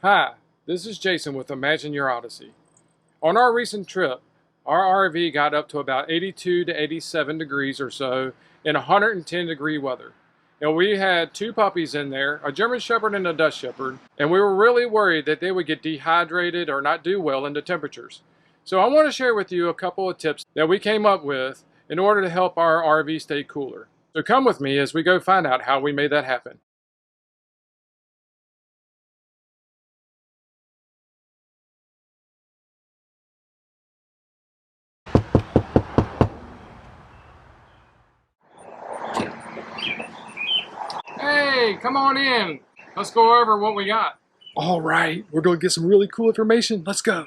Hi, this is Jason with Imagine Your Odyssey. On our recent trip, our RV got up to about 82 to 87 degrees or so in 110 degree weather. And we had two puppies in there, a German Shepherd and a Dutch Shepherd, and we were really worried that they would get dehydrated or not do well in the temperatures. So I want to share with you a couple of tips that we came up with in order to help our RV stay cooler. So come with me as we go find out how we made that happen. Hey, come on in. Let's go over what we got. All right, we're going to get some really cool information. Let's go.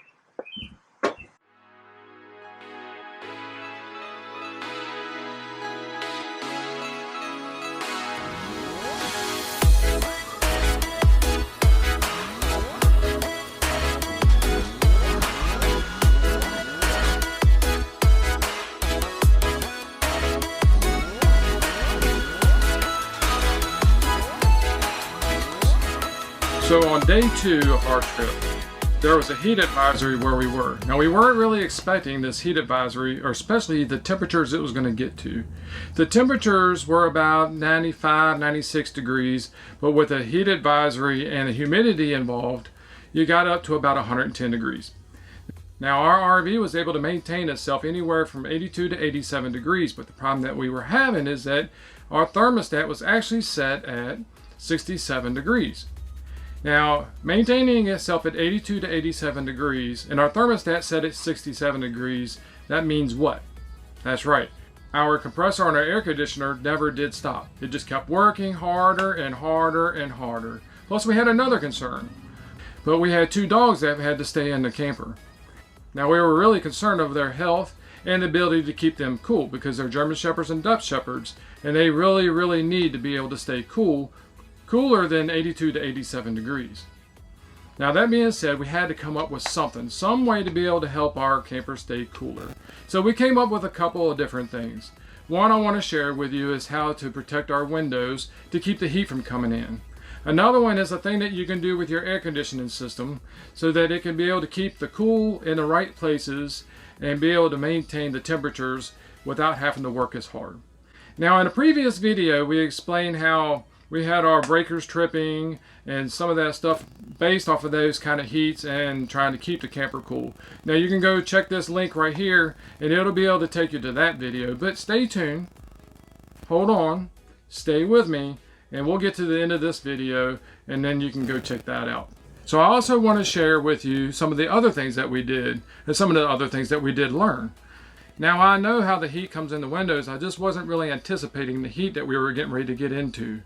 So on day 2 of our trip, there was a heat advisory where we were. Now we weren't really expecting this heat advisory, or especially the temperatures it was going to get to. The temperatures were about 95, 96 degrees, but with a heat advisory and the humidity involved, you got up to about 110 degrees. Now our RV was able to maintain itself anywhere from 82 to 87 degrees, but the problem that we were having is that our thermostat was actually set at 67 degrees. Now, maintaining itself at 82 to 87 degrees, and our thermostat set at 67 degrees, that means what? That's right. Our compressor on our air conditioner never did stop. It just kept working harder and harder and harder. Plus, we had another concern. But we had 2 dogs that had to stay in the camper. Now, we were really concerned over their health and the ability to keep them cool because they're German Shepherds and Dutch Shepherds, and they really need to be able to stay cool. Cooler than 82 to 87 degrees. Now that being said, we had to come up with something, some way to be able to help our camper stay cooler. So we came up with a couple of different things. One I want to share with you is how to protect our windows to keep the heat from coming in. Another one is a thing that you can do with your air conditioning system so that it can be able to keep the cool in the right places and be able to maintain the temperatures without having to work as hard. Now in a previous video we explained how we had our breakers tripping and some of that stuff based off of those kind of heats and trying to keep the camper cool. Now you can go check this link right here and it'll be able to take you to that video, but stay tuned, hold on, stay with me, and we'll get to the end of this video and then you can go check that out. So I also want to share with you some of the other things that we did and some of the other things that we did learn. Now I know how the heat comes in the windows, I just wasn't really anticipating the heat that we were getting ready to get into.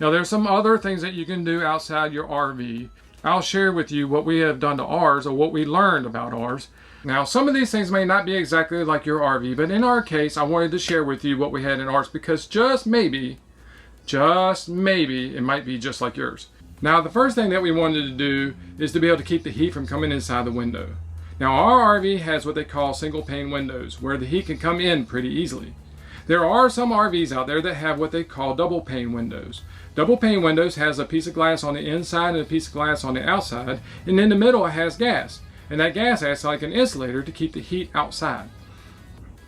Now there's some other things that you can do outside your RV. I'll share with you what we have done to ours or what we learned about ours. Now some of these things may not be exactly like your RV, but in our case I wanted to share with you what we had in ours because just maybe, it might be just like yours. Now the first thing that we wanted to do is to be able to keep the heat from coming inside the window. Now our RV has what they call single pane windows where the heat can come in pretty easily. There are some RVs out there that have what they call double pane windows. Double pane windows has a piece of glass on the inside and a piece of glass on the outside, and in the middle it has gas. And that gas acts like an insulator to keep the heat outside.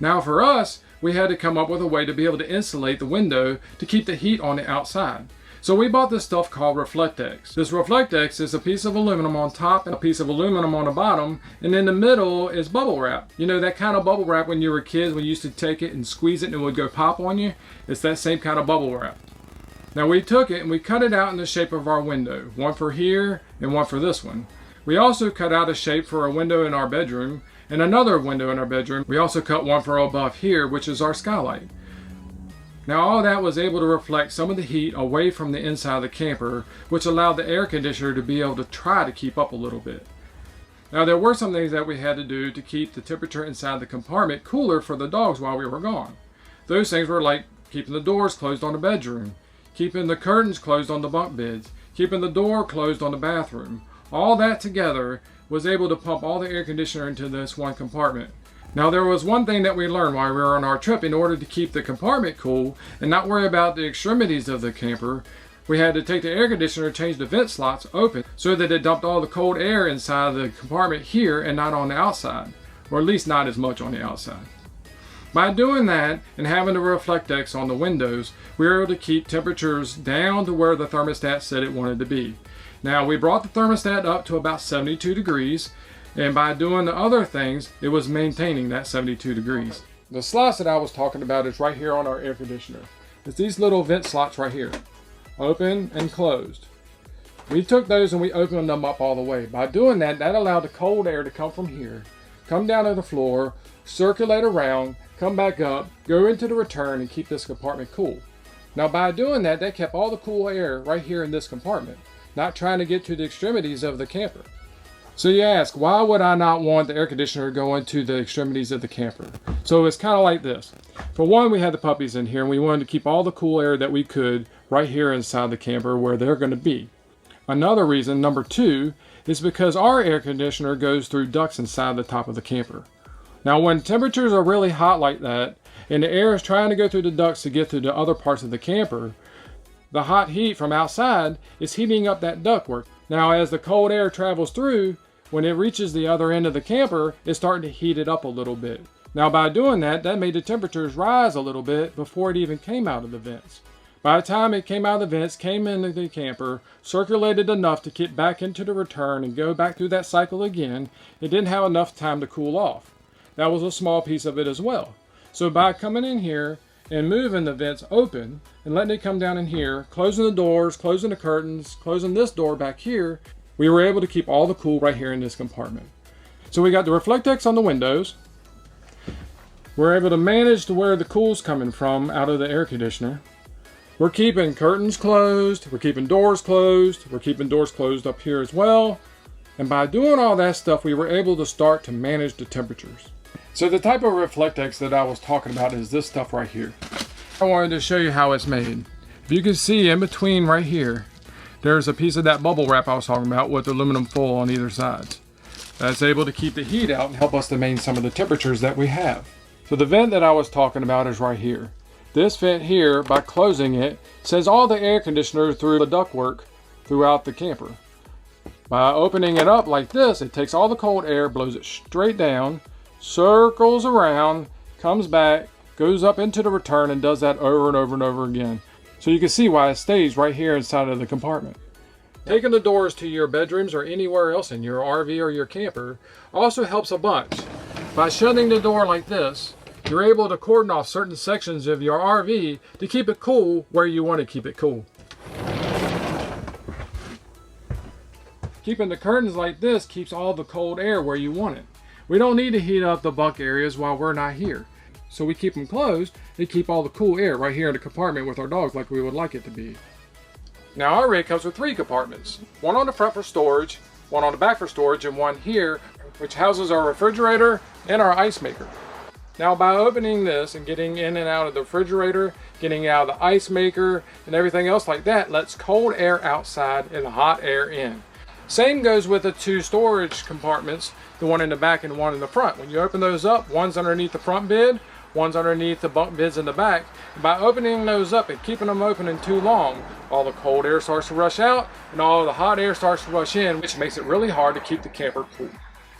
Now for us, we had to come up with a way to be able to insulate the window to keep the heat on the outside. So we bought this stuff called Reflectex. This Reflectex is a piece of aluminum on top and a piece of aluminum on the bottom, and in the middle is bubble wrap. You know that kind of bubble wrap when you were kids when you used to take it and squeeze it and it would go pop on you? It's that same kind of bubble wrap. Now we took it and we cut it out in the shape of our window. One for here and one for this one. We also cut out a shape for a window in our bedroom and another window in our bedroom. We also cut one for above here, which is our skylight. Now all that was able to reflect some of the heat away from the inside of the camper, which allowed the air conditioner to be able to try to keep up a little bit. Now there were some things that we had to do to keep the temperature inside the compartment cooler for the dogs while we were gone. Those things were like keeping the doors closed on the bedroom, keeping the curtains closed on the bunk beds, keeping the door closed on the bathroom. All that together was able to pump all the air conditioner into this one compartment. Now there was one thing that we learned while we were on our trip in order to keep the compartment cool and not worry about the extremities of the camper. we had to take the air conditioner and change the vent slots open so that it dumped all the cold air inside the compartment here and not on the outside, or at least not as much on the outside. By doing that and having the Reflectex on the windows, we were able to keep temperatures down to where the thermostat said it wanted to be. Now, we brought the thermostat up to about 72 degrees, and by doing the other things, it was maintaining that 72 degrees. The slots that I was talking about is right here on our air conditioner. It's these little vent slots right here, open and closed. We took those and we opened them up all the way. By doing that, that allowed the cold air to come from here, come down to the floor, circulate around, come back up, go into the return, and keep this compartment cool. Now, by doing that, that kept all the cool air right here in this compartment, not trying to get to the extremities of the camper. So you ask, why would I not want the air conditioner to go into the extremities of the camper? So it's kind of like this. For one, we had the puppies in here, and we wanted to keep all the cool air that we could right here inside the camper where they're going to be. Another reason, number two, is because our air conditioner goes through ducts inside the top of the camper. Now, when temperatures are really hot like that, and the air is trying to go through the ducts to get to the other parts of the camper, the hot heat from outside is heating up that ductwork. Now, as the cold air travels through, when it reaches the other end of the camper, it's starting to heat it up a little bit. Now, by doing that, that made the temperatures rise a little bit before it even came out of the vents. By the time it came out of the vents, came into the camper, circulated enough to get back into the return and go back through that cycle again, it didn't have enough time to cool off. That was a small piece of it as well. So by coming in here and moving the vents open and letting it come down in here, closing the doors, closing the curtains, closing this door back here, we were able to keep all the cool right here in this compartment. So we got the Reflectex on the windows. We're able to manage to where the cool's coming from out of the air conditioner. We're keeping curtains closed. We're keeping doors closed. We're keeping doors closed up here as well. And by doing all that stuff, we were able to start to manage the temperatures. So the type of Reflectex that I was talking about is this stuff right here. I wanted to show you how it's made. If you can see in between right here, there's a piece of that bubble wrap I was talking about with aluminum foil on either side. That's able to keep the heat out and help us to maintain some of the temperatures that we have. So the vent that I was talking about is right here. This vent here, by closing it, sends all the air conditioner through the ductwork throughout the camper. By opening it up like this, it takes all the cold air, blows it straight down, circles around, comes back, goes up into the return, and does that over and over and over again. So you can see why it stays right here inside of the compartment. Taking the doors to your bedrooms or anywhere else in your RV or your camper also helps a bunch. By shutting the door like this, you're able to cordon off certain sections of your RV to keep it cool where you want to keep it cool. Keeping the curtains like this keeps all the cold air where you want it. We don't need to heat up the bunk areas while we're not here. So we keep them closed and keep all the cool air right here in the compartment with our dogs like we would like it to be. Now our rig comes with 3 compartments. One on the front for storage, one on the back for storage, and one here which houses our refrigerator and our ice maker. Now by opening this and getting in and out of the refrigerator, getting out of the ice maker and everything else like that lets cold air outside and the hot air in. Same goes with the 2 storage compartments, the one in the back and one in the front. When you open those up, one's underneath the front bed, one's underneath the bunk beds in the back. And by opening those up and keeping them open too long, all the cold air starts to rush out and all the hot air starts to rush in, which makes it really hard to keep the camper cool.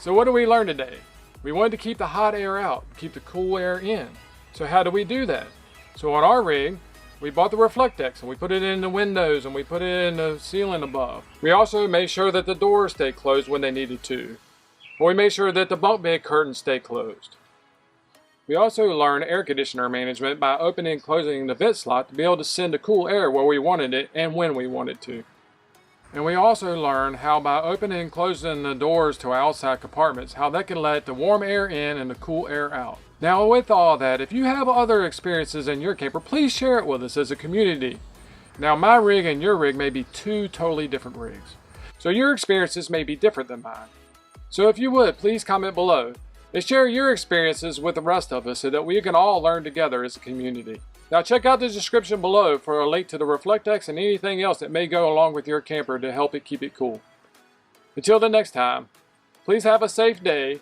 So what did we learn today? We wanted to keep the hot air out, keep the cool air in. So how do we do that? So on our rig, we bought the Reflectex and we put it in the windows and we put it in the ceiling above. We also made sure that the doors stayed closed when they needed to. And we made sure that the bunk bed curtains stay closed. We also learned air conditioner management by opening and closing the vent slot to be able to send the cool air where we wanted it and when we wanted to. And we also learned how by opening and closing the doors to outside compartments, how that can let the warm air in and the cool air out. Now with all that, if you have other experiences in your camper, please share it with us as a community. Now my rig and your rig may be 2 totally different rigs. So your experiences may be different than mine. So if you would, please comment below and share your experiences with the rest of us so that we can all learn together as a community. Now check out the description below for a link to the Reflectex and anything else that may go along with your camper to help it keep it cool. Until the next time, please have a safe day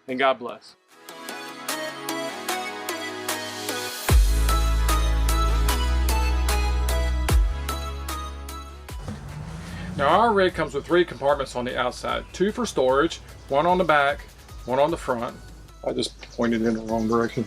and God bless. Now our rig comes with 3 compartments on the outside, 2 for storage, 1 on the back, 1 on the front. I just pointed in the wrong direction.